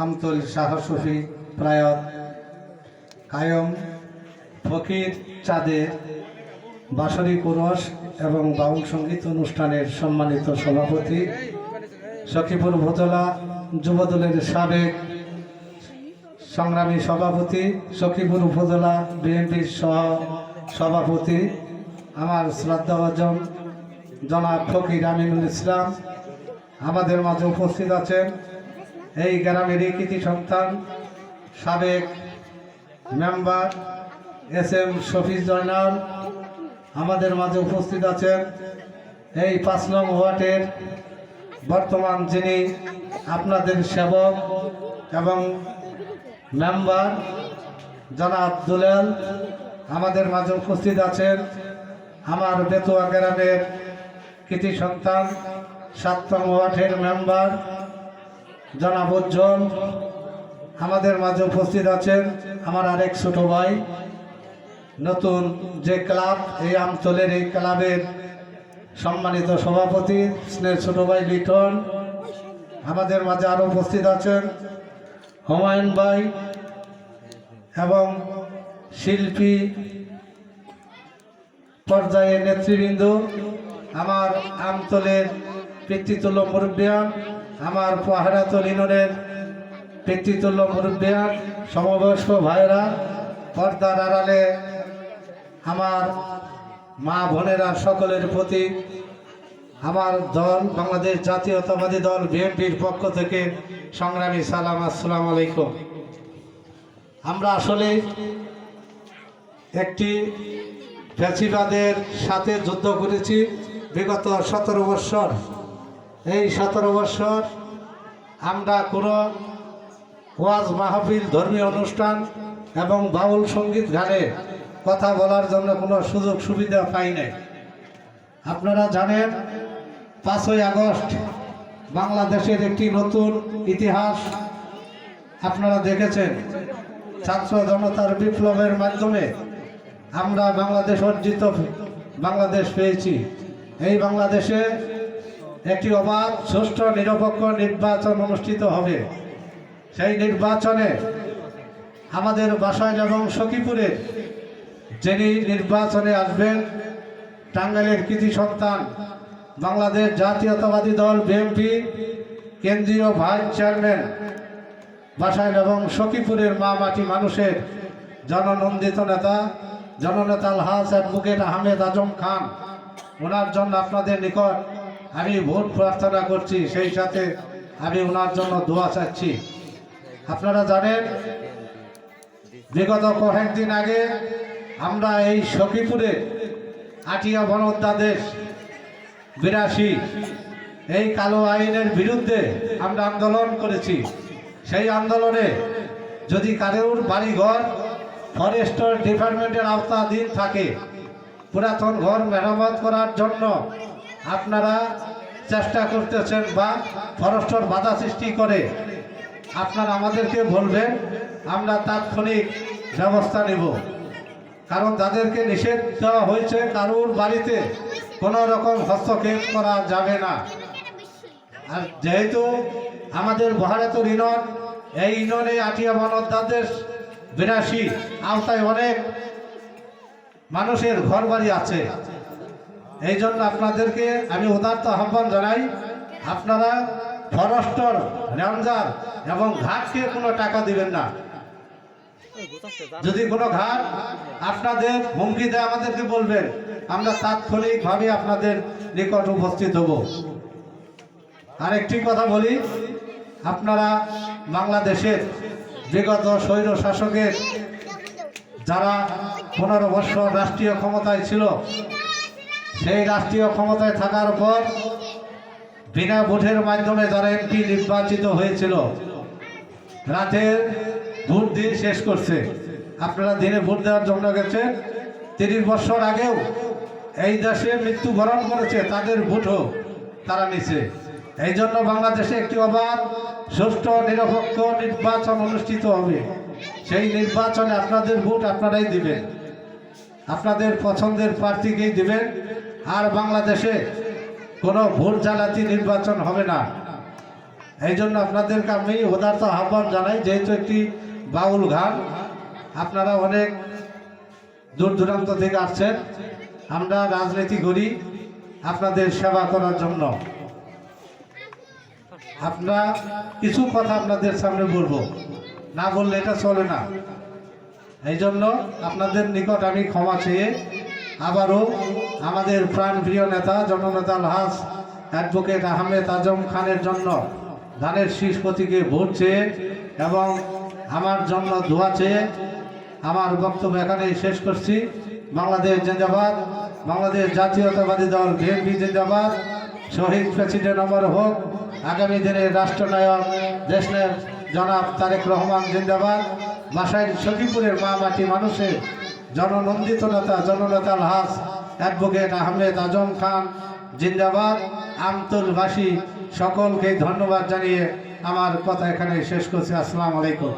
আমতল শাহ শফি প্রয়াত কায়ম ফকির চাঁদের বাঁশরী কোরস এবং বাউল সঙ্গীত অনুষ্ঠানের সম্মানিত সভাপতি, সখীপুর উপজেলা যুবদলের সাবেক সংগ্রামী সভাপতি, সখীপুর উপজেলা বিএনপির সহ সভাপতি আমার শ্রদ্ধাভাজন জনাব ফকির আমিনুল ইসলাম আমাদের মাঝে উপস্থিত আছেন। এই গ্রামেরই কৃতি সন্তান সাবেক মেম্বার SM শফিজ জয়নাল আমাদের মাঝে উপস্থিত আছেন। এই 5 নং ওয়ার্ডের বর্তমান যিনি আপনাদের সেবক এবং মেম্বার জনাব দুলাল আমাদের মাঝে উপস্থিত আছেন। আমার বেতুয়া গ্রামের কৃতি সন্তান 7 নং ওয়ার্ডের মেম্বার জনাব উজ্জ্বল আমাদের মাঝে উপস্থিত আছেন। আমার আরেক ছোট ভাই, নতুন যে ক্লাব এই আমতলের এই ক্লাবের সম্মানিত সভাপতি স্নেহ ছোট ভাই লিটন আমাদের মাঝে আরও উপস্থিত আছেন। হুমায়ুন ভাই এবং শিল্পী পর্যায়ের নেতৃবৃন্দ, আমার আমতলের পিতৃতুল্য মুরব্বিয়ান, আমার পাহাড়াতল ইউনিয়নের পিতৃতুল্য মুরব্বিয়ান, সমবয়স্ক ভাইরা, পর্দার আড়ালে আমার মা বোনেরা সকলের প্রতি আমার দল বাংলাদেশ জাতীয়তাবাদী দল বিএনপির পক্ষ থেকে সংগ্রামী সালাম, আসসালামু আলাইকুম। আমরা আসলে একটি ফ্যাসিবাদের সাথে যুদ্ধ করেছি বিগত 17 বৎসর। এই 17 বৎসর আমরা কোনো ওয়াজ মাহফিল, ধর্মীয় অনুষ্ঠান এবং বাউল সঙ্গীত গানে কথা বলার জন্য কোনো সুযোগ সুবিধা পাই নাই। আপনারা জানেন 5ই আগস্ট বাংলাদেশের একটি নতুন ইতিহাস আপনারা দেখেছেন। ছাত্র জনতার বিপ্লবের মাধ্যমে আমরা বাংলাদেশ অর্জিত বাংলাদেশ পেয়েছি। এই বাংলাদেশে একটি অবাধ, সুষ্ঠু, নিরপেক্ষ নির্বাচন অনুষ্ঠিত হবে। সেই নির্বাচনে আমাদের বাসাইল এবং সখীপুরের যিনি নির্বাচনে আসবেন, টাঙ্গাইলের কৃতি সন্তান বাংলাদেশ জাতীয়তাবাদী দল বিএনপি কেন্দ্রীয় ভাইস চেয়ারম্যান, বাসাইল এবং সখীপুরের মা মাটি মানুষের জননন্দিত নেতা জননেতা আলহাজ অ্যাডভোকেট আহমেদ আজম খান, ওনার জন্য আপনাদের নিকট আমি ভোট প্রার্থনা করছি, সেই সাথে আমি ওনার জন্য দোয়া চাচ্ছি। আপনারা জানেন বিগত কয়েকদিন আগে আমরা এই সখীপুরে আটিয়া বন অধ্যাদেশ 82 এই কালো আইনের বিরুদ্ধে আমরা আন্দোলন করেছি। সেই আন্দোলনে যদি কারোর বাড়িঘর ফরেস্ট ডিপার্টমেন্টের আওতাধীন থাকে, পুরাতন ঘর মেরামত করার জন্য আপনারা চেষ্টা করতেছেন বা ফরেস্টর বাধা সৃষ্টি করে, আপনারা আমাদেরকে বলবেন, আমরা তাৎক্ষণিক ব্যবস্থা নেব। কারণ যাদেরকে নিষেধ দেওয়া হয়েছে কারোর বাড়িতে কোনো রকম হস্তক্ষেপ করা যাবে না। আর যেহেতু আমাদের বহারাতুল ইউনিয়ন, এই ইউনিয়নে আটিয়া বন অধ্যাদেশ 82 আওতায় অনেক মানুষের ঘর বাড়ি আছে। এই জন্য আপনাদেরকে আমি উদাত্ত আহ্বান জানাই, আপনারা ফরেস্টর, রেঞ্জার এবং ঘাটকে কোনো টাকা দিবেন না। যদি কোনো ঘাট আপনাদের হুমকি দেয় আমাদেরকে বলবেন, আমরা তাৎক্ষণিকভাবে আপনাদের নিকট উপস্থিত হব। আরেকটি কথা বলি, আপনারা বাংলাদেশের বিগত স্বৈর শাসকের যারা 15 বছর রাষ্ট্রীয় ক্ষমতায় ছিল, সেই রাষ্ট্রীয় ক্ষমতায় থাকার পর বিনা ভোটের মাধ্যমে যারা এমপি নির্বাচিত হয়েছিল, রাতের ভোট দিয়ে শেষ করছে। আপনারা দিনে ভোট দেওয়ার জন্য গেছেন, 30 বছর আগেও এই দেশে মৃত্যুবরণ করেছে, তাদের ভোটও তারা নিছে। এই জন্য বাংলাদেশে একটি অবাধ, সুষ্ঠু, নিরপেক্ষ নির্বাচন অনুষ্ঠিত হবে। সেই নির্বাচনে আপনাদের ভোট আপনারাই দিবেন, আপনাদের পছন্দের প্রার্থীকেই দিবেন। আর বাংলাদেশে কোনো ভোট জালাতি নির্বাচন হবে না। এই জন্য আপনাদেরকে আমি উদারত আহ্বান জানাই, যেহেতু একটি বাউল গান, আপনারা অনেক দূর দূরান্ত থেকে আসছেন, আমরা রাজনীতি করি আপনাদের সেবা করার জন্য। আপনারা কিছু কথা আপনাদের সামনে বলবো, না বললে এটা চলে না। এই জন্য আপনাদের নিকট আমি ক্ষমা চেয়ে আবারও আমাদের প্রাণপ্রিয় নেতা জননেতা আলহাজ অ্যাডভোকেট আহমেদ আজম খানের জন্য ধানের শীষ প্রতীকে ভোট চেয়ে এবং আমার জন্য দোয়া চেয়ে আমার বক্তব্য এখানেই শেষ করছি। বাংলাদেশ জিন্দাবাদ, বাংলাদেশ জাতীয়তাবাদী দল বিএনপি জিন্দাবাদ, শহীদ প্রেসিডেন্ট অমর হোক, আগামী দিনের রাষ্ট্রনায়ক দেশের জনাব তারেক রহমান জিন্দাবাদ, বাসাইল সখীপুরের মা মাটি মানুষের জননন্দিত নেতা জননেতা আলহাজ অ্যাডভোকেট আহমেদ আজম খান জিন্দাবাদ। আমতলবাসী সকলকে ধন্যবাদ জানিয়ে আমার কথা এখানে শেষ করছি। আসসালামু আলাইকুম।